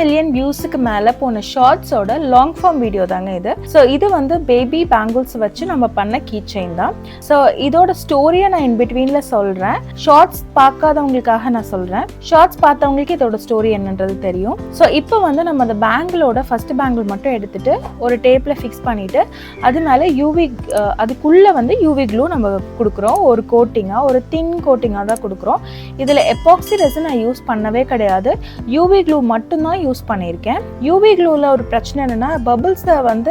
million வியூஸ்க்கு மேல போன ஷார்ட்ஸோட long form video தாங்க இது. ஸோ இது வந்து பேபி பேங்கிள்ஸ் வச்சு நம்ம பண்ண கீ செயின் தான். ஸோ இதோட ஸ்டோரியை நான் இன் பிட்வீன்ல சொல்றேன். ஷார்ட்ஸ் பார்க்காதவங்களுக்காக நான் சொல்றேன். ஷார்ட்ஸ் பார்த்தவங்களுக்கு இதோட ஸ்டோரி என்னன்றது தெரியும். ஸோ இப்போ வந்து நம்ம அந்த பேங்கிளோட ஃபர்ஸ்ட் பேங்கிள் மட்டும் எடுத்துட்டு ஒரு டேப்ல ஃபிக்ஸ் பண்ணிட்டு அது மேலே அதுக்குள்ள வந்து யூவி க்ளூ நம்ம கொடுக்குறோம். ஒரு கோட்டிங்கா, ஒரு தின் கோட்டிங்கா தான் கொடுக்குறோம். இதுல எபாக்சி ரெசின் நான் யூஸ் பண்ணவே கிடையாது. யூவி க்ளூ மட்டும்தான் யூஸ் பண்ணியிருக்கேன். யூவி க்ளூவில் ஒரு பிரச்சனை என்னென்னா பபிள்ஸை வந்து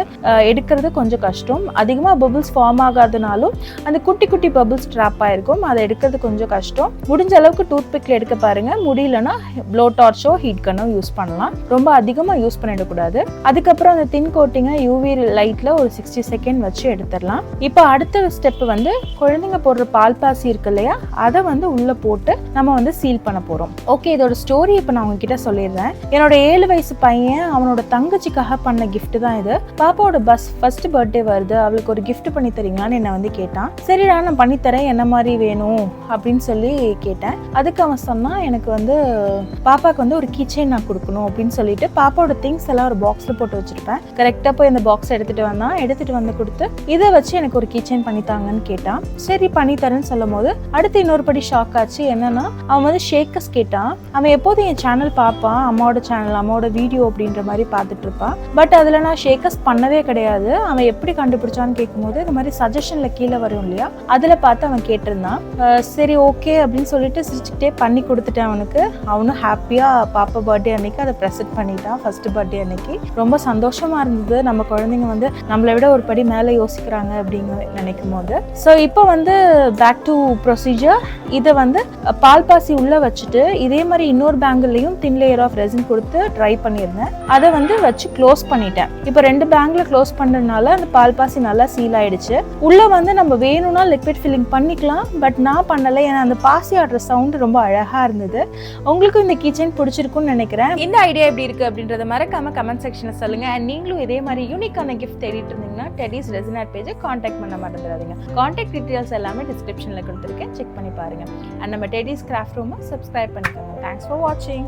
எடுக்கிறது கொஞ்சம் கஷ்டம். அதிகமாக பபிள்ஸ் ஃபார்ம் ஆகாதனாலும் அந்த குட்டி குட்டி பபிள்ஸ் ட்ராப் ஆகிருக்கும். அதை எடுக்கிறது கொஞ்சம் கஷ்டம். முடிஞ்ச அளவுக்கு டூத் பிக்கில் எடுக்க பாருங்கள். முடியலன்னா ப்ளோ டார்ச்சோ ஹீட் கன்னோ யூஸ் பண்ணலாம். ரொம்ப அதிகமாக யூஸ் பண்ணிடக்கூடாது. அதுக்கப்புறம் அந்த தின் கோட்டிங்கை யூவி லைட்டில் ஒரு 60 செகண்ட் வச்சு எடுத்துடலாம். இப்போ அடுத்த ஸ்டெப் வந்து குழந்தைங்க போடுற பால்பாசி இருக்கு இல்லையா, அதை வந்து உள்ளே போட்டு நம்ம வந்து சீல் பண்ண போகிறோம். ஓகே, இதோட ஸ்டோரி இப்போ நான் உங்ககிட்ட சொல்லிடுறேன். என்னோட 7 வயசு பையன் அவனோட தங்கச்சிக்காக பண்ண கிஃப்ட் தான் இது. பாப்பாவோட ஃபர்ஸ்ட் பர்த்டே வருது, அவளுக்கு ஒரு கிஃப்ட் பண்ணி தரீங்களான்னு என்னை வந்து கேட்டான். சரிடா நான் பண்ணித்தரேன், என்ன மாதிரி வேணும் அப்படின்னு சொல்லி கேட்டேன். அதுக்கு அவன் சொன்னான், எனக்கு வந்து பாப்பாவுக்கு வந்து ஒரு கீச்செயின் நான் கொடுக்கணும் அப்படின்னு சொல்லிட்டு பாப்பாவோட திங்ஸ் எல்லாம் ஒரு பாக்ஸில் போட்டு வச்சிருப்பேன். கரெக்டாக போய் அந்த பாக்ஸ் எடுத்துட்டு வந்தான். எடுத்துட்டு வந்து கொடுத்து இதை வச்சு எனக்கு ஒரு கீச்செயின் பண்ணித்தாங்கன்னு கேட்டான். சரி பண்ணித்தரேன்னு சொல்லும் போது அடுத்து இன்னொரு படி ஷாக் ஆச்சு. என்னன்னா அவன் வந்து ஷேக்கர்ஸ் கேட்டான். அவன் எப்போதும் என் சேனல் பார்ப்பான், அம்மாவோட சேனல், அம்மாவோட வீடியோ அப்படின்ற மாதிரி பார்த்துட்டு இருப்பான். பட் அதில் நான் ஷேக்கர்ஸ் பண்ணவே கிடையாது. அவன் எப்படி கண்டுபிடிச்சான்னு கேட்கும்போது இந்த மாதிரி சஜஷனில் கீழே வரும் இல்லையா, அதில் பார்த்து அவன் கேட்டிருந்தான். சரி ஓகே அப்படின்னு சொல்லிட்டு சிரிச்சுக்கிட்டே பண்ணி கொடுத்துட்டேன் அவனுக்கு. அவனும் ஹாப்பியாக பாப்பா பர்த்டே அன்னைக்கு அதை ப்ரெசென்ட் பண்ணிட்டான். ஃபர்ஸ்ட் பர்த்டே அன்னைக்கு ரொம்ப சந்தோஷமாக இருந்தது. நம்ம குழந்தைங்க வந்து நம்மளை விட ஒரு படி மேலே யோசிக்கிறாங்க அப்படிங்க நினைக்கும் போது. ஸோ இப்போ வந்து பேக் டு ப்ரொசீஜர். இதை வந்து பால்பாசி உள்ளே வச்சுட்டு இதே மாதிரி இன்னொரு பேங்கிள்லையும் தின் லேயர் ஆஃப் ரெசின் கொடுத்து ட்ரை பண்ணியிருந்தேன். அதை வந்து வச்சு க்ளோஸ் பண்ணிட்டேன். இப்போ 2 பேங்கில் க்ளோஸ் பண்ணுறதுனால அந்த பால்பாசி நல்லா சீல் ஆயிடுச்சு. உள்ளே வந்து நம்ம வேணும்னா லிக்விட் ஃபில்லிங் பண்ணிக்கலாம். பட் நான் பண்ணலை, ஏன்னா அந்த பாசி ஆடுற சவுண்டு ரொம்ப அழகாக இருந்தது. உங்களுக்கும் இந்த கீச்செயின் பிடிச்சிருக்குன்னு நினைக்கிறேன். இந்த ஐடியா எப்படி இருக்குது அப்படின்றத மறக்காம கமெண்ட் செக்ஷனில் சொல்லுங்கள். அண்ட் நீங்களும் இதே மாதிரி யூனிக்கான கிஃப்ட் தேடிட்டு இருந்தீங்கன்னா டெடிஸ் ரெசின் ஆர்ட் பேஜை காண்டாக்ட் பண்ண மறந்துடாதீங்க. காண்டாக்ட் டீட்டெயில்ஸ் எல்லாமே டிஸ்கிரிப்ஷனில் கொடுத்துருக்கேன், செக் பண்ணி பாருங்கள். அண்ட் நம்ம டெடிஸ் கிராஃப்ட் ரூமை சப்ஸ்கிரைப் பண்ணிக்கோங்க. தேங்க்ஸ் ஃபார் வாட்சிங்.